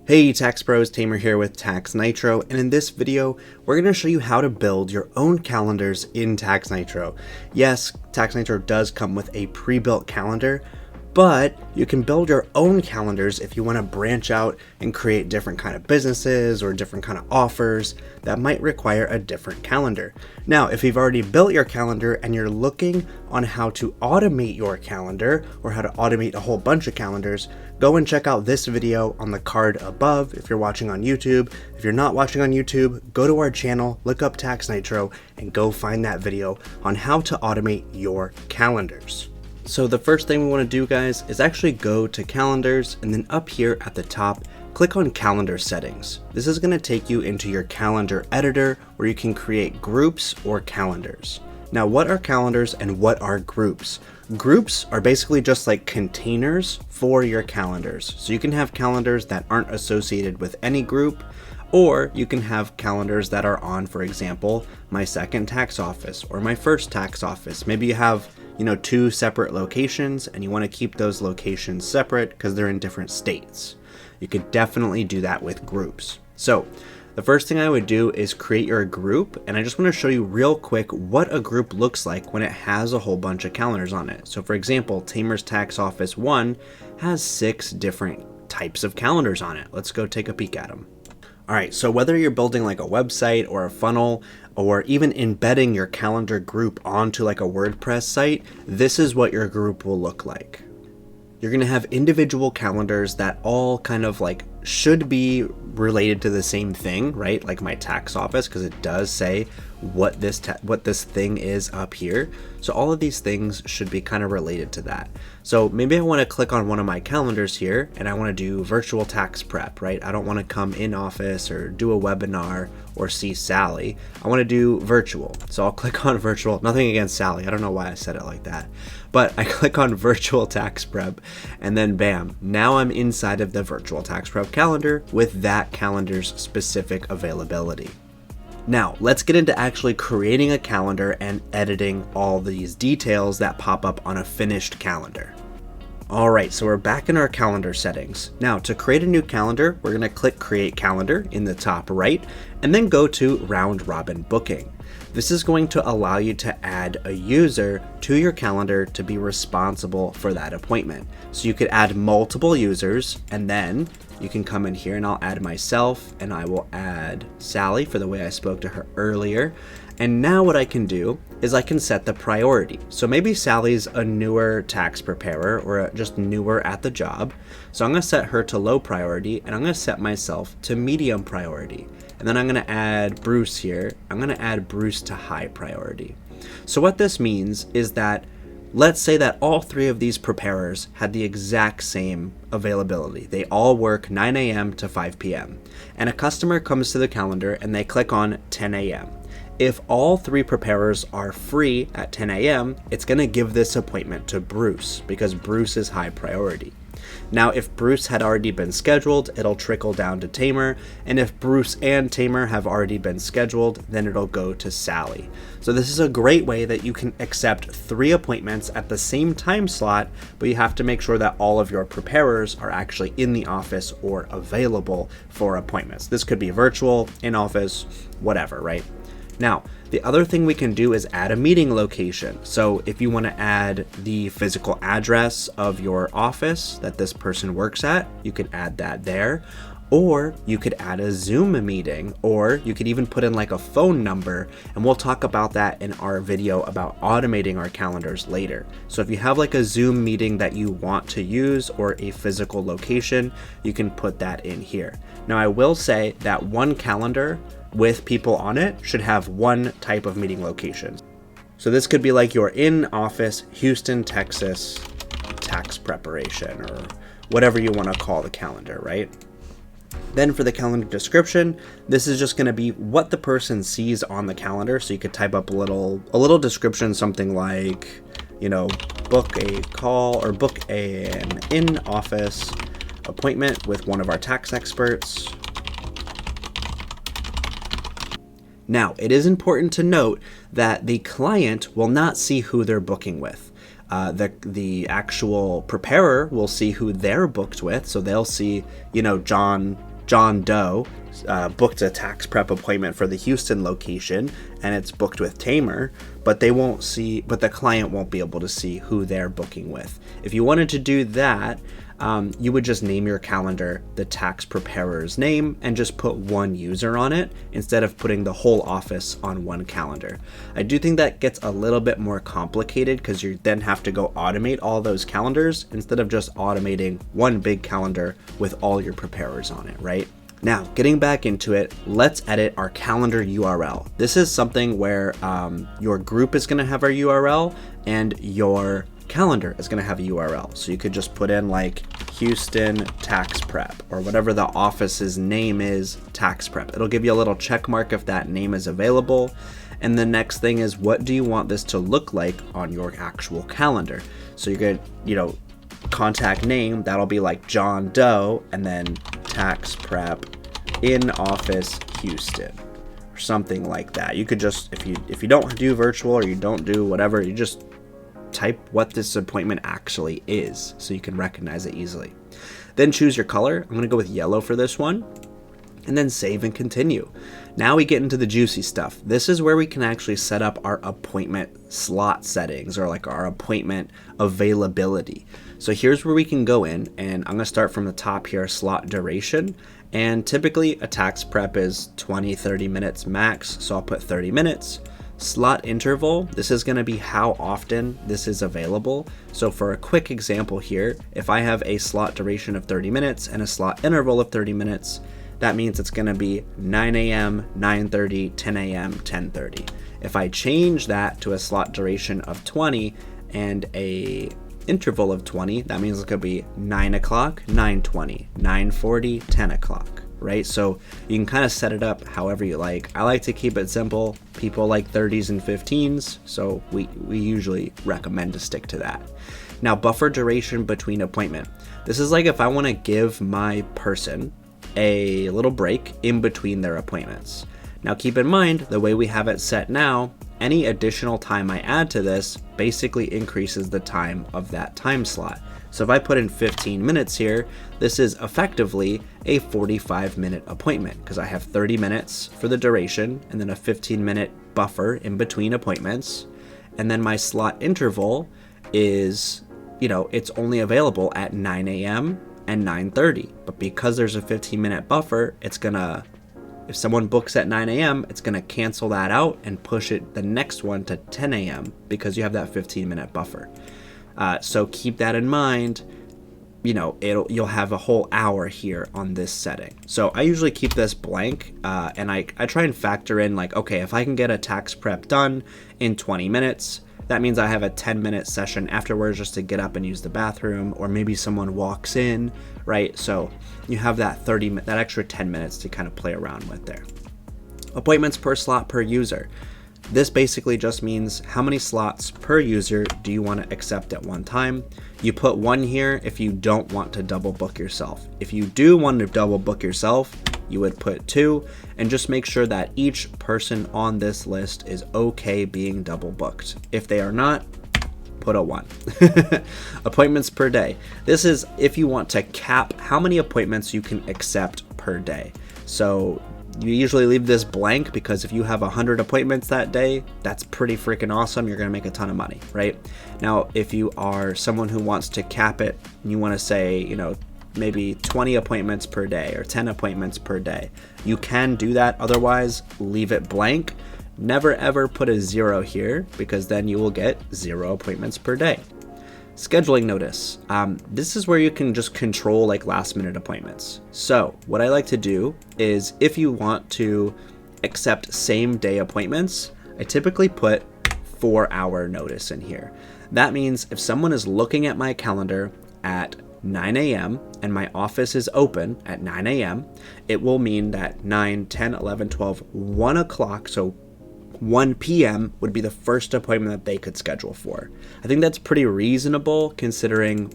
Hey Tax Pros, Tamer here with Tax Nitro, and in this video, we're going to show you how to build your own calendars in Tax Nitro. Yes, Tax Nitro does come with a pre-built calendar, but you can build your own calendars if you want to branch out and create different kind of businesses or different kind of offers that might require a different calendar. Now, if you've already built your calendar and you're looking on how to automate your calendar or how to automate a whole bunch of calendars, go and check out this video on the card above if you're watching on YouTube. If you're not watching on YouTube, go to our channel, look up Tax Nitro, and go find that video on how to automate your calendars. So the first thing we want to do, guys, is actually go to calendars, and then up here at the top, click on calendar settings. This is going to take you into your calendar editor where you can create groups or calendars. Now, what are calendars and what are groups? Groups are basically just like containers for your calendars. So you can have calendars that aren't associated with any group, or you can have calendars that are on, for example, my second tax office or my first tax office. Maybe you have, two separate locations and you want to keep those locations separate because they're in different states. You could definitely do that with groups. So the first thing I would do is create your group, and I just want to show you real quick what a group looks like when it has a whole bunch of calendars on it. So for example, Tamer's Tax Office 1 has 6 different types of calendars on it. Let's go take a peek at them. All right, so whether you're building like a website or a funnel, or even embedding your calendar group onto like a WordPress site, this is what your group will look like. You're gonna have individual calendars that all kind of like should be related to the same thing, right? Like my tax office, because it does say what this thing is up here. So all of these things should be kind of related to that. So maybe I want to click on one of my calendars here and I want to do virtual tax prep, right? I don't want to come in office or do a webinar or see Sally. I want to do virtual. So I'll click on virtual. Nothing against Sally. I don't know why I said it like that. But I click on virtual tax prep and then bam, now I'm inside of the virtual tax prep calendar with that calendar's specific availability. Now, let's get into actually creating a calendar and editing all these details that pop up on a finished calendar. All right, so we're back in our calendar settings. Now, to create a new calendar, we're gonna click Create Calendar in the top right, and then go to Round Robin Booking. This is going to allow you to add a user to your calendar to be responsible for that appointment. So you could add multiple users, and then you can come in here and I'll add myself, and I will add Sally for the way I spoke to her earlier. And now what I can do is I can set the priority. So maybe Sally's a newer tax preparer or just newer at the job. So I'm gonna set her to low priority, and I'm gonna set myself to medium priority. And then I'm gonna add Bruce here. I'm gonna add Bruce to high priority. So what this means is that, let's say that all 3 of these preparers had the exact same availability. They all work 9 a.m. to 5 p.m. And a customer comes to the calendar and they click on 10 a.m. If all 3 preparers are free at 10 a.m., it's going to give this appointment to Bruce because Bruce is high priority. Now, if Bruce had already been scheduled, it'll trickle down to Tamer, and if Bruce and Tamer have already been scheduled, then it'll go to Sally. So this is a great way that you can accept 3 appointments at the same time slot, but you have to make sure that all of your preparers are actually in the office or available for appointments. This could be virtual, in office, whatever, right? Now, the other thing we can do is add a meeting location. So if you want to add the physical address of your office that this person works at, you could add that there. Or you could add a Zoom meeting, or you could even put in like a phone number, and we'll talk about that in our video about automating our calendars later. So if you have like a Zoom meeting that you want to use or a physical location, you can put that in here. Now, I will say that one calendar with people on it should have one type of meeting location. So this could be like your in-office Houston, Texas tax preparation, or whatever you want to call the calendar, right? Then for the calendar description, this is just going to be what the person sees on the calendar. So you could type up a little description, something like, book a call or book an in-office appointment with one of our tax experts. Now, it is important to note that the client will not see who they're booking with. The actual preparer will see who they're booked with, so they'll see, John John Doe booked a tax prep appointment for the Houston location and it's booked with Tamer, but the client won't be able to see who they're booking with. If you wanted to do that, you would just name your calendar the tax preparer's name and just put one user on it instead of putting the whole office on one calendar. I do think that gets a little bit more complicated because you then have to go automate all those calendars instead of just automating one big calendar with all your preparers on it, right? Now, getting back into it, let's edit our calendar URL. This is something where your group is going to have our URL and your calendar is going to have a URL. So you could just put in like Houston Tax Prep or whatever the office's name is, Tax Prep. It'll give you a little check mark if that name is available. And the next thing is, what do you want this to look like on your actual calendar? So you're going to, contact name, that'll be like John Doe and then Tax Prep in office Houston or something like that. You could just, if you don't do virtual or you don't do whatever, you just type what this appointment actually is so you can recognize it easily. Then choose your color. I'm going to go with yellow for this one. And then save and continue. Now we get into the juicy stuff. This is where we can actually set up our appointment slot settings or like our appointment availability. So here's where we can go in, and I'm going to start from the top here, slot duration. And typically a tax prep is 20-30 minutes max, so I'll put 30 minutes. Slot interval, this is going to be how often this is available. So for a quick example here, if I have a slot duration of 30 minutes and a slot interval of 30 minutes, that means it's going to be 9 a.m., 9:30, 10 a.m., 10:30. If I change that to a slot duration of 20 and a interval of 20, that means it's going to be 9 o'clock, 9:20, 9:40, 10 o'clock, right? So you can kind of set it up however you like. I like to keep it simple. People like 30s and 15s, so we usually recommend to stick to that. Now, buffer duration between appointment. This is like if I want to give my person a little break in between their appointments. Now keep in mind, the way we have it set now, any additional time I add to this basically increases the time of that time slot. So if I put in 15 minutes here, this is effectively a 45-minute appointment because I have 30 minutes for the duration and then a 15-minute buffer in between appointments. And then my slot interval is, it's only available at 9 a.m. and 9:30, but because there's a 15-minute buffer, if someone books at 9 a.m., it's gonna cancel that out and push it the next one to 10 a.m. because you have that 15-minute buffer. So keep that in mind. You'll have a whole hour here on this setting. So I usually keep this blank, and I try and factor in like, okay, if I can get a tax prep done in 20 minutes, that means I have a 10-minute session afterwards just to get up and use the bathroom, or maybe someone walks in, right? So you have that extra 10 minutes to kind of play around with there. Appointments per slot per user. This basically just means how many slots per user do you want to accept at one time. You put one here if you don't want to double book yourself. If you do want to double book yourself, you would put 2, and just make sure that each person on this list is okay being double booked. If they are not, put a 1. Appointments per day. This is if you want to cap how many appointments you can accept per day. So you usually leave this blank because if you have 100 appointments that day, that's pretty freaking awesome. You're going to make a ton of money, right? Now, if you are someone who wants to cap it, and you want to say, maybe 20 appointments per day or 10 appointments per day, you can do that. Otherwise, leave it blank. Never ever put a 0 here because then you will get 0 appointments per day. Scheduling notice. This is where you can just control like last minute appointments. So what I like to do is if you want to accept same day appointments, I typically put 4-hour notice in here. That means if someone is looking at my calendar at 9 a.m. and my office is open at 9 a.m., it will mean that 9, 10, 11, 12, 1 o'clock, so 1 p.m. would be the first appointment that they could schedule for. I think that's pretty reasonable considering,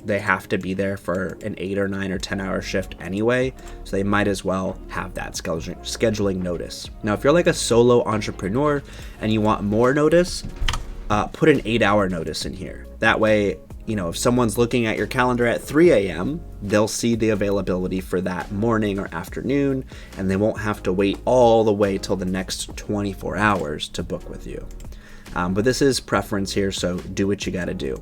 they have to be there for an 8 or 9 or 10 hour shift anyway, so they might as well have that scheduling notice. Now, if you're like a solo entrepreneur and you want more notice, put an 8-hour notice in here. That way, if someone's looking at your calendar at 3 a.m., they'll see the availability for that morning or afternoon, and they won't have to wait all the way till the next 24 hours to book with you. But this is preference here, so do what you got to do.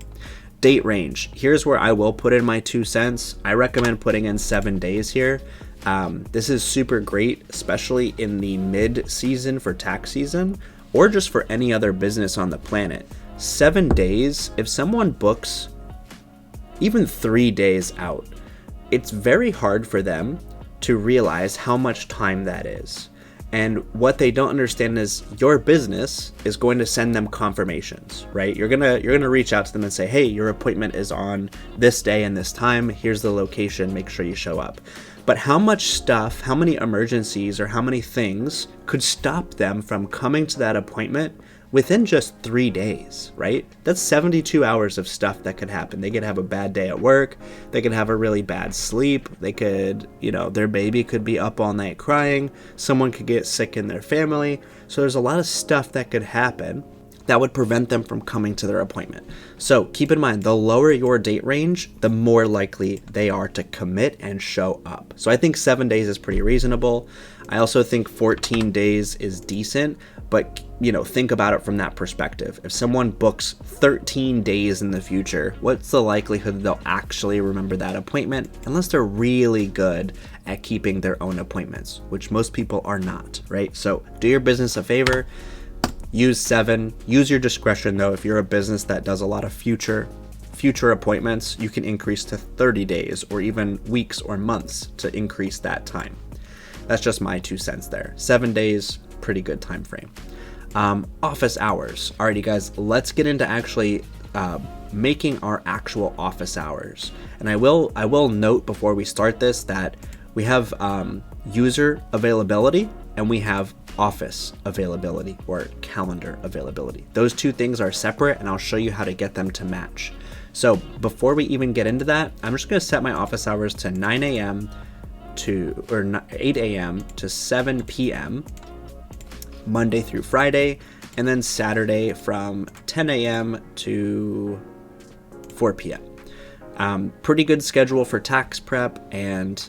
Date range. Here's where I will put in my 2 cents. I recommend putting in 7 days here. This is super great, especially in the mid-season for tax season, or just for any other business on the planet. 7 days, if someone books even 3 days out, it's very hard for them to realize how much time that is. And what they don't understand is your business is going to send them confirmations, right? You're gonna reach out to them and say, hey, your appointment is on this day and this time. Here's the location. Make sure you show up. But how much stuff, how many emergencies, or how many things could stop them from coming to that appointment within just 3 days, right? That's 72 hours of stuff that could happen. They could have a bad day at work. They could have a really bad sleep. They could, their baby could be up all night crying. Someone could get sick in their family. So there's a lot of stuff that could happen that would prevent them from coming to their appointment. So keep in mind, the lower your date range, the more likely they are to commit and show up. So I think 7 days is pretty reasonable. I also think 14 days is decent, but think about it from that perspective. If someone books 13 days in the future, what's the likelihood they'll actually remember that appointment? Unless they're really good at keeping their own appointments, which most people are not, right? So do your business a favor. Use 7. Use your discretion though. If you're a business that does a lot of future appointments, you can increase to 30 days or even weeks or months to increase that time. That's just my 2 cents there. 7 days, pretty good time frame. Office hours. Alrighty guys, let's get into actually making our actual office hours. And I will note before we start this that we have user availability and we have office availability or calendar availability. Those 2 things are separate, and I'll show you how to get them to match. So before we even get into that, I'm just going to set my office hours to 9 a.m. to 8 a.m. to 7 p.m. Monday through Friday, and then Saturday from 10 a.m. to 4 p.m. Pretty good schedule for tax prep, and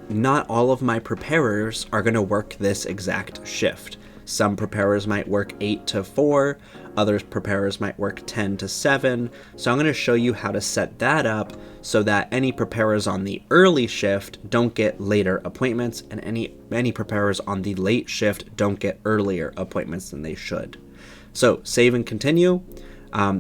not all of my preparers are going to work this exact shift. Some preparers might work 8 to 4, other preparers might work 10 to 7. So I'm going to show you how to set that up so that any preparers on the early shift don't get later appointments, and any preparers on the late shift don't get earlier appointments than they should. So save and continue.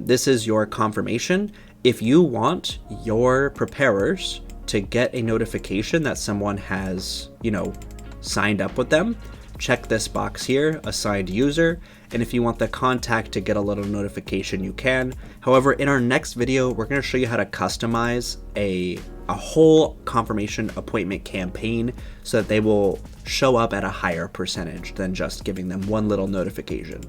This is your confirmation. If you want your preparers to get a notification that someone has, signed up with them, check this box here, assigned user, and if you want the contact to get a little notification, you can. However, in our next video, we're going to show you how to customize a whole confirmation appointment campaign so that they will show up at a higher percentage than just giving them one little notification,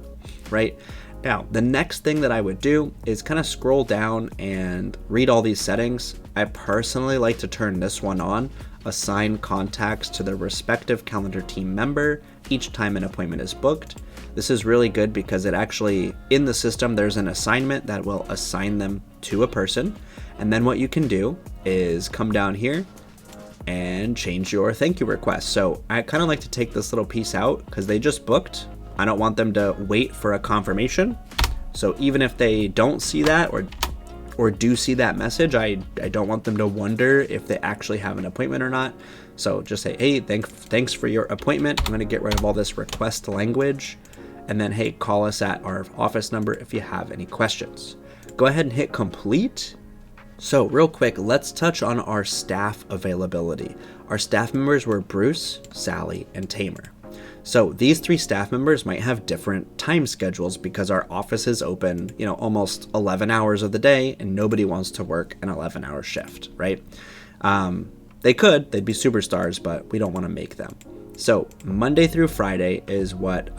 right? Now, the next thing that I would do is kind of scroll down and read all these settings. I personally like to turn this one on, assign contacts to their respective calendar team member each time an appointment is booked. This is really good because it actually, in the system, there's an assignment that will assign them to a person. And then what you can do is come down here and change your thank you request. So I kind of like to take this little piece out because they just booked. I don't want them to wait for a confirmation. So even if they don't see that or do see that message, I don't want them to wonder if they actually have an appointment or not. So just say, hey, thanks for your appointment. I'm going to get rid of all this request language. And then, hey, call us at our office number if you have any questions. Go ahead and hit complete. So real quick, let's touch on our staff availability. Our staff members were Bruce, Sally, and Tamer. So these 3 staff members might have different time schedules because our office is open, almost 11 hours of the day, and nobody wants to work an 11-hour shift, right? They'd be superstars, but we don't want to make them. So Monday through Friday is what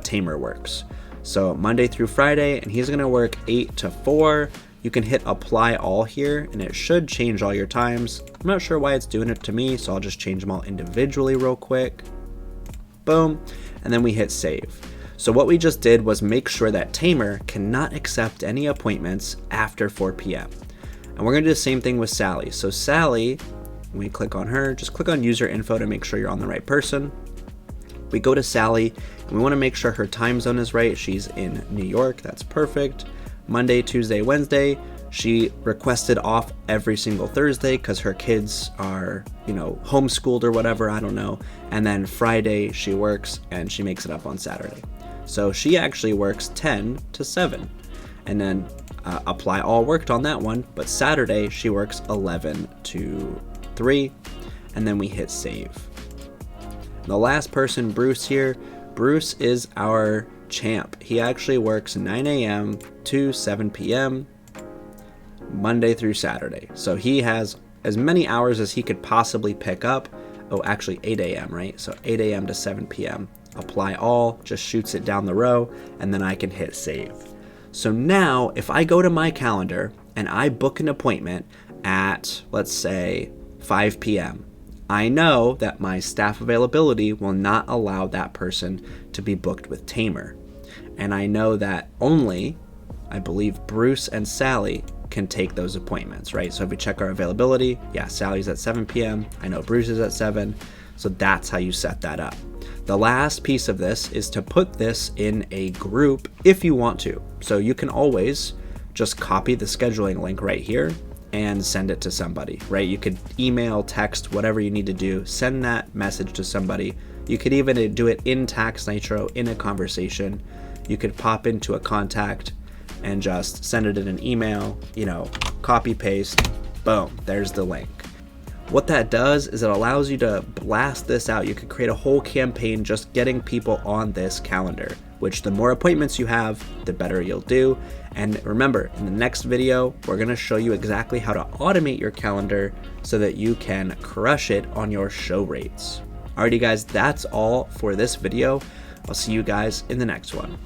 Tamer works. So Monday through Friday, and he's going to work 8 to 4. You can hit apply all here, and it should change all your times. I'm not sure why it's doing it to me, so I'll just change them all individually real quick. Boom. And then we hit save. So what we just did was make sure that Tamer cannot accept any appointments after 4 p.m. And we're gonna do the same thing with Sally. So Sally, when we click on her, just click on user info to make sure you're on the right person. We go to Sally and we wanna make sure her time zone is right. She's in New York, that's perfect. Monday, Tuesday, Wednesday, she requested off every single Thursday because her kids are, homeschooled or whatever, I don't know. And then Friday she works and she makes it up on Saturday. So she actually works 10 to 7. And then apply all worked on that one, but Saturday she works 11 to 3. And then we hit save. The last person, Bruce here, Bruce is our champ. He actually works 9 a.m. to 7 p.m. Monday through Saturday. So he has as many hours as he could possibly pick up. Oh, actually 8 a.m., right? So 8 a.m. to 7 p.m. Apply all, just shoots it down the row, and then I can hit save. So now if I go to my calendar and I book an appointment at, let's say, 5 p.m., I know that my staff availability will not allow that person to be booked with Tamer. And I know that only, I believe, Bruce and Sally can take those appointments, right? So if we check our availability, yeah, Sally's at 7 p.m. I know Bruce is at 7. So that's how you set that up. The last piece of this is to put this in a group if you want to. So you can always just copy the scheduling link right here and send it to somebody, right? You could email, text, whatever you need to do, send that message to somebody. You could even do it in Tax Nitro in a conversation. You could pop into a contact and just send it in an email, copy paste, boom, there's the link. What that does is it allows you to blast this out. You could create a whole campaign just getting people on this calendar, which the more appointments you have, the better you'll do. And remember, in the next video, we're gonna show you exactly how to automate your calendar so that you can crush it on your show rates. Alrighty guys, that's all for this video. I'll see you guys in the next one.